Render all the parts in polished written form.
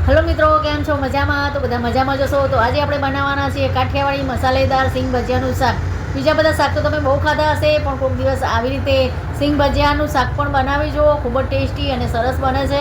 Hello मित्रों, केम छो? मजामां? तो बधा मजामां जशो। तो आज આપણે બનાવવાના છીએ કાઠિયાવાડી મસાલેદાર સિંગ ભજીયાનું શાક। બીજા બધા શાક તો તમે બહુ ખાધા હશે, પણ કોઈક દિવસ આવી રીતે સિંગ ભજીયાનું શાક પણ બનાવી જુઓ। ખૂબ જ ટેસ્ટી અને સરસ બને છે।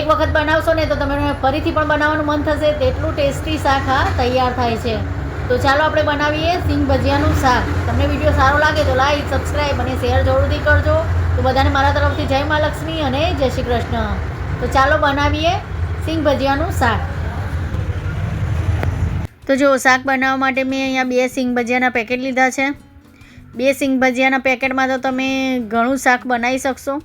એક વખત બનાવશો ને તો તમને ફરીથી પણ બનાવવાનું મન થશે, તેટલું ટેસ્ટી શાક આ તૈયાર થાય છે। તો ચાલો આપણે બનાવીએ સિંગ ભજીયાનું શાક। તમને વિડીયો સારો લાગે તો લાઈક, સબસ્ક્રાઈબ અને શેર જરૂરથી કરજો। તો બધાને મારા તરફથી જય મા લક્ષ્મી અને જય શ્રી કૃષ્ણ। તો ચાલો બનાવીએ સિંગ ભજીયાનું શાક। તો જો શાક બનાવવા માટે મેં અહીંયા 2 સિંગ ભજીયાના પેકેટ લીધા છે। 2 સિંગ ભજીયાના પેકેટમાં તો તમે ઘણું શાક બનાવી શકશો।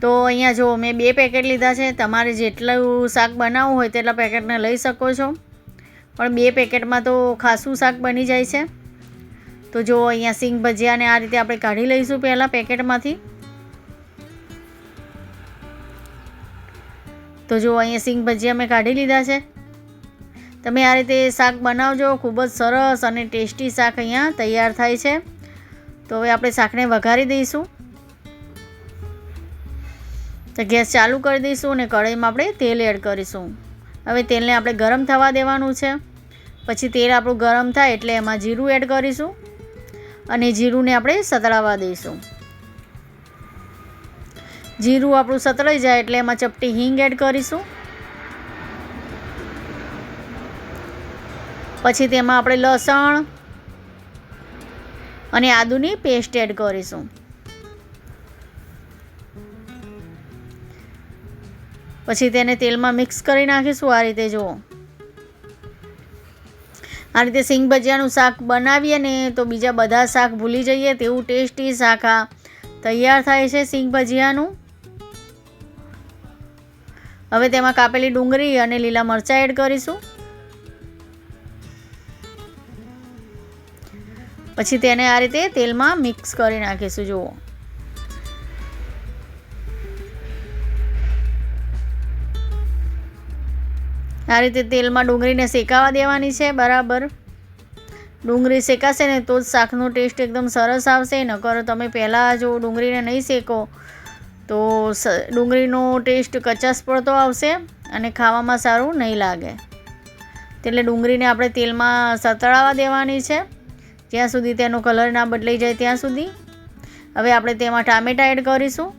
તો અહીંયા જો મેં 2 પેકેટ લીધા છે। તમારે જેટલું શાક બનાવવું હોય તેટલા પેકેટને લઈ શકો છો, પણ 2 પેકેટમાં તો ખાસું શાક બની જાય છે। તો જો અહીંયા સિંગ ભજીયાને આ રીતે આપણે કાઢી લઈશું પહેલાં પેકેટમાંથી। તો જો અહીંયા સિંગ ભજીયા મેં કાઢી લીધા છે। તમે આ રીતે શાક બનાવજો, ખૂબ જ સરસ અને ટેસ્ટી શાક અહીંયા તૈયાર થાય છે। તો હવે આપણે શાકને વઘારી દઈશું। તો ગેસ ચાલુ કરી દઈશું અને કઢાઈમાં આપણે તેલ એડ કરીશું। હવે તેલને આપણે ગરમ થવા દેવાનું છે। પછી તેલ આપણું ગરમ થાય એટલે એમાં જીરું એડ કરીશું અને જીરુંને આપણે સતળાવા દઈશું। જીરું આપણું સતળાઈ જાય એટલે એમાં ચપટી હિંગ એડ કરીશું। પછી તેમાં આપણે લસણ અને આદુની પેસ્ટ એડ કરીશું। પછી તેને તેલમાં મિક્સ કરી નાખીશું। આ રીતે જુઓ, આ રીતે સિંગ ભજીયાનું શાક બનાવીએ ને તો બીજા બધા શાક ભૂલી જઈએ તેવું ટેસ્ટી શાક આ તૈયાર થાય છે સિંગ ભજીયાનું। હવે તેમાં કાપેલી ડુંગળી અને લીલા મરચાં એડ કરીશું। પછી તેને આ રીતે તેલમાં મિક્સ કરી નાખીશું। જુઓ, આ રીતે તેલમાં ડુંગળીને શેકાવા દેવાની છે બરાબર। ડુંગળી શેકાશે ને તો જ શાકનો ટેસ્ટ એકદમ સરસ આવશે। નકર તમે પહેલાં જો ડુંગળીને નહીં શેકો તો ડુંગળીનો ટેસ્ટ કચાશ પડતો આવશે અને ખાવામાં સારું નહીં લાગે। એટલે ડુંગળીને આપણે તેલમાં સતળાવા દેવાની છે જ્યાં સુધી તેનો કલર ના બદલાઈ જાય ત્યાં સુધી। હવે આપણે તેમાં ટામેટાં એડ કરીશું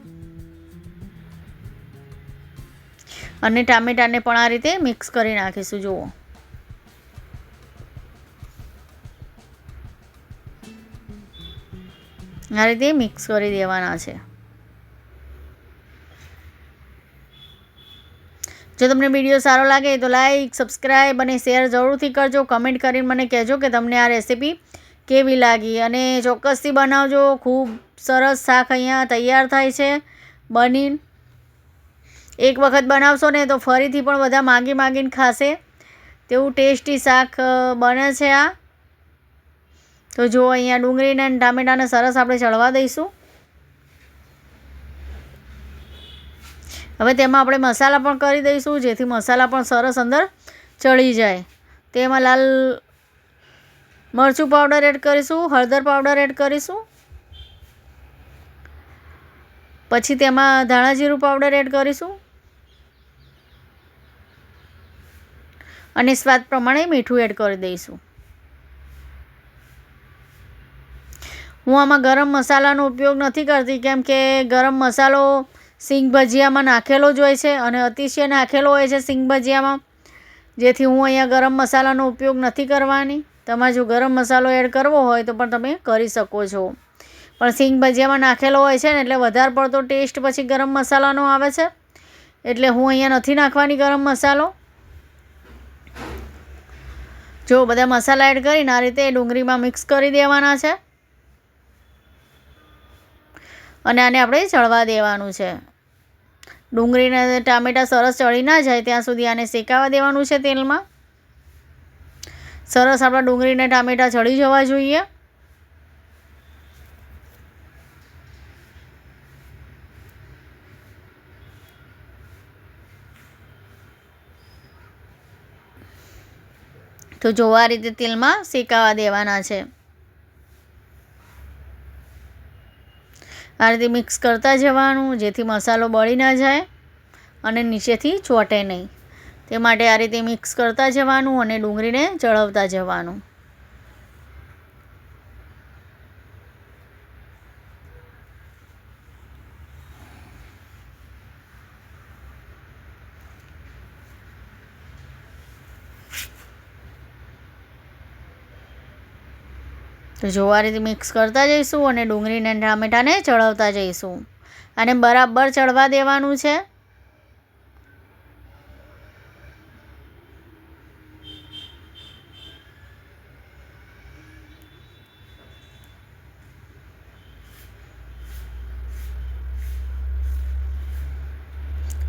અને ટામેટાને પણ આ રીતે મિક્સ કરી નાખીશું। જુઓ, આ રીતે મિક્સ કરી દેવાના છે। જો તમને વિડીયો સારો લાગે તો લાઈક, સબસ્ક્રાઈબ અને શેર જરૂરથી કરજો। કમેન્ટ કરીને મને કહેજો કે તમને આ રેસીપી કેવી લાગી અને ચોક્કસથી બનાવજો। ખૂબ સરસ શાક અહીંયા તૈયાર થાય છે બની। એક વખત બનાવશો ને તો ફરીથી પણ બધા માગીને ખાશે તેવું ટેસ્ટી શાક બને છે આ। તો જો અહીંયા ડુંગળીને અને ટામેટાને સરસ આપણે ચડવા દઈશું। હવે તેમાં આપણે મસાલા પણ કરી દઈશું જેથી મસાલા પણ સરસ અંદર ચડી જાય। તેમાં લાલ મરચું પાવડર એડ કરીશું, હળદર પાવડર એડ કરીશું, પછી તેમાં ધાણા જીરું પાવડર એડ કરીશું અને સ્વાદ પ્રમાણે મીઠું એડ કરી દઈશું। હું આમાં ગરમ મસાલાનો ઉપયોગ નથી કરતી કેમ કે ગરમ મસાલો સિંગ ભજીયામાં નાખેલો જ હોય છે અને અતિશય નાખેલો હોય છે સિંગ ભજીયામાં, જેથી હું અહીંયા ગરમ મસાલાનો ઉપયોગ નથી કરવાની। તમારે જો ગરમ મસાલો એડ કરવો હોય તો પણ તમે કરી શકો છો, પણ સિંગ ભજીયામાં નાખેલો હોય છે ને એટલે વધારે પડતો ટેસ્ટ પછી ગરમ મસાલાનો આવે છે, એટલે હું અહીંયા નથી નાખવાની ગરમ મસાલો। જો બધા મસાલા એડ કરીને આ રીતે ડુંગળીમાં મિક્સ કરી દેવાના છે અને આને આપણે ચડવા દેવાનું છે। ડુંગળીને ટામેટાં સરસ ચડી ના જાય ત્યાં સુધી આને શેકાવા દેવાનું છે તેલમાં। સરસ આપણા ડુંગળીને ટામેટાં ચડી જવા જોઈએ। તો જો આ રીતે તેલમાં શેકાવા દેવાના છે। આ રીતે મિક્સ કરતા જવાનું જેથી મસાલો બળી ના જાય અને નીચેથી ચોંટે નહીં। તે માટે આ રીતે મિક્સ કરતા જવાનું અને ડુંગળીને ચડવતા જવાનું. તો જો આ રીતે મિક્સ કરતા જઈશું અને ડુંગળીને ટામેટાને ચડવતા જઈશું અને બરાબર ચડવા દેવાનું છે.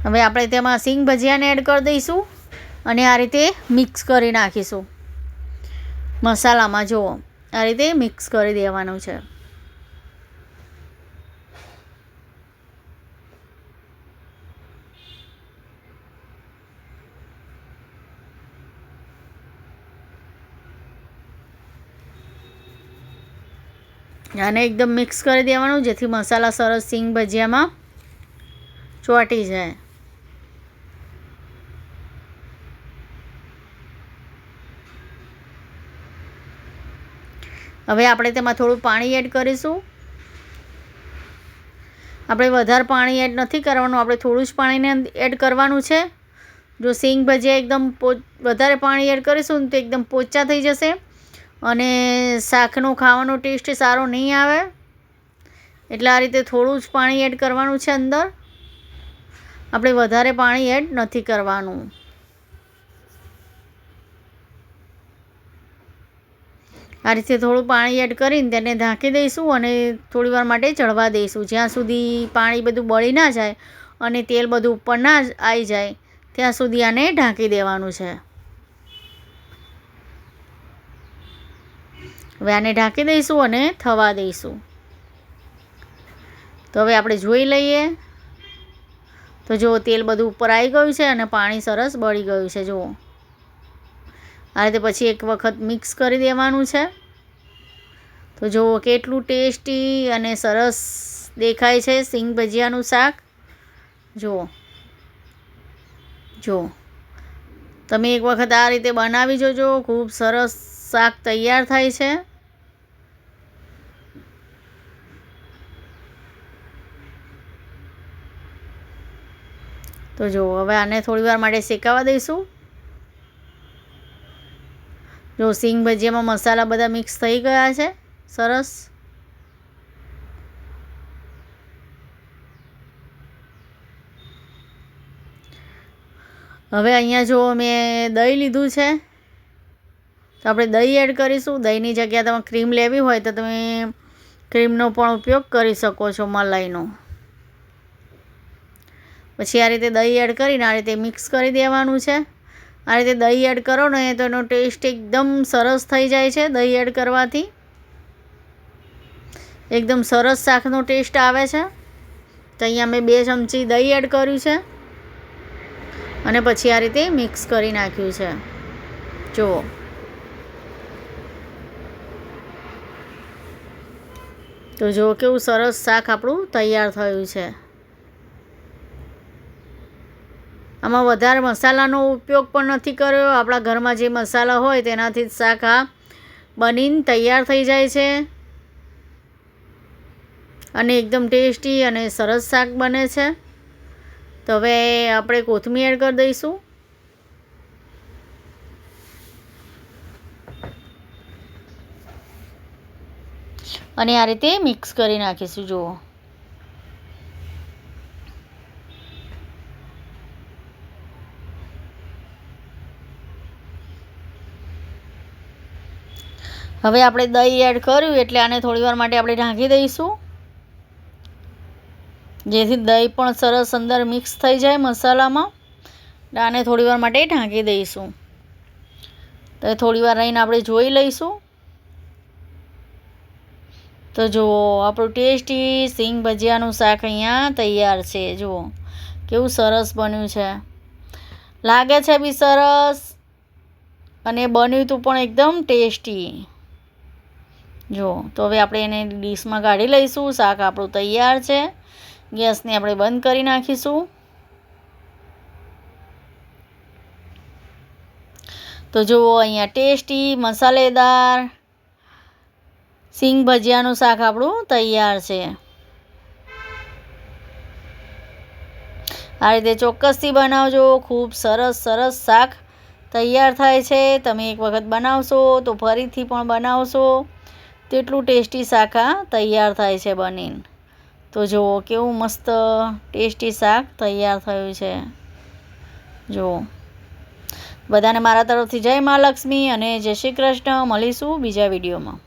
હવે આપણે તેમાં સિંગ ભજીયાને એડ કરી દઈશું અને આ રીતે મિક્સ કરી નાખીશું મસાલામાં. જુઓ આ રીતે મિક્સ કરી દેવાનું છે. આને એકદમ મિક્સ કરી દેવાનું જેથી મસાલા સરસ સિંગ ભજીયામાં ચોંટી જાય. હવે આપણે તેમાં થોડું પાણી એડ કરીશું. આપણે વધારે પાણી એડ નથી કરવાનું, આપણે થોડું જ પાણીને એડ કરવાનું છે. જો સિંગ ભજીયા એકદમ વધારે પાણી એડ કરીશું ને તો એકદમ પોચા થઈ જશે અને શાકનો ખાવાનો ટેસ્ટ સારો નહીં આવે. એટલે આ રીતે થોડું જ પાણી એડ કરવાનું છે અંદર. આપણે વધારે પાણી એડ નથી કરવાનું. આ રીતે થોડું પાણી એડ કરીને તેને ઢાંકી દઈશું અને થોડીવાર માટે ચડવા દઈશું. જ્યાં સુધી પાણી બધું બળી ના જાય અને તેલ બધું ઉપર ના આવી જાય ત્યાં સુધી આને ઢાંકી દેવાનું છે. હવે આને ઢાંકી દઈશું અને થવા દઈશું. તો હવે આપણે જોઈ લઈએ. તો જો તેલ બધું ઉપર આવી ગયું છે અને પાણી સરસ બળી ગયું છે. જુઓ આ રીતે પછી એક વખત મિક્સ કરી દેવાનું છે. તો જુઓ કેટલું ટેસ્ટી અને સરસ દેખાય છે સિંગ ભજીયાનું શાક. જુઓ તમે એક વખત આ રીતે બનાવી જોજો. ખૂબ સરસ શાક તૈયાર થાય છે. તો જુઓ હવે આને થોડીવાર માટે શેકાવા દઈશું. જો સિંગ ભજીયામાં મસાલા બધા મિક્સ થઈ ગયા છે સરસ. હવે અહીંયા જો મેં દહીં લીધું છે તો આપણે દહીં એડ કરીશું. દહીંની જગ્યાએ તમે ક્રીમ લેવી હોય તો તમે ક્રીમનો પણ ઉપયોગ કરી શકો છો, મલાઈનો. પછી આ રીતે દહીં એડ કરીને આ રીતે મિક્સ કરી દેવાનું છે. આ રીતે દહીં એડ કરો ને તો એનો ટેસ્ટ એકદમ સરસ થઈ જાય છે. દહીં એડ કરવાથી એકદમ સરસ શાકનો ટેસ્ટ આવે છે. તો અહીંયા મેં 2 ચમચી દહીં એડ કર્યું છે અને પછી આ રીતે મિક્સ કરી નાખ્યું છે. જુઓ તો જુઓ કેવું સરસ શાક આપણું તૈયાર થયું છે. આમાં વધારે મસાલાનો ઉપયોગ પણ નથી કર્યો. આપણા ઘરમાં જે મસાલા હોય તેનાથી જ શાક આ બનીને તૈયાર થઈ જાય છે અને એકદમ ટેસ્ટી અને સરસ શાક બને છે. તો હવે આપણે કોથમીર એડ કરી દઈશું. અને આ રીતે મિક્સ કરી નાખીશું. જુઓ હવે આપણે દહીં એડ કર્યું એટલે આને થોડીવાર માટે આપણે ઢાંકી દઈશું જેથી દહીં પણ સરસ અંદર મિક્સ થઈ જાય મસાલામાં. આને થોડીવાર માટે ઢાંકી દઈશું. તો થોડીવાર રહીને આપણે જોઈ લઈશું. તો જુઓ આપણું ટેસ્ટી સિંગ ભજીયાનું શાક અહીંયા તૈયાર છે. જુઓ કેવું સરસ બન્યું છે. લાગે છે બી સરસ અને બન્યું તું પણ એકદમ ટેસ્ટી. જો તો હવે આપણે એને ડીશમાં કાઢી લઈશું. શાક આપણું તૈયાર છે. ગેસને આપણે બંધ કરી નાખીશું. તો જુઓ અહીંયા ટેસ્ટી મસાલેદાર સિંગ ભજીયાનું શાક આપણું તૈયાર છે. આ રીતે ચોક્કસથી બનાવજો. ખૂબ સરસ સરસ શાક તૈયાર થાય છે. તમે એક વખત બનાવશો તો ફરીથી પણ બનાવશો. તેટલું ટેસ્ટી શાક આ તૈયાર થાય છે બનીને. તો જુઓ કેવું મસ્ત ટેસ્ટી શાક તૈયાર થયું છે. જુઓ, બધાને મારા તરફથી જય મા લક્ષ્મી અને જય શ્રી કૃષ્ણ. મળીશું બીજા વિડીયોમાં.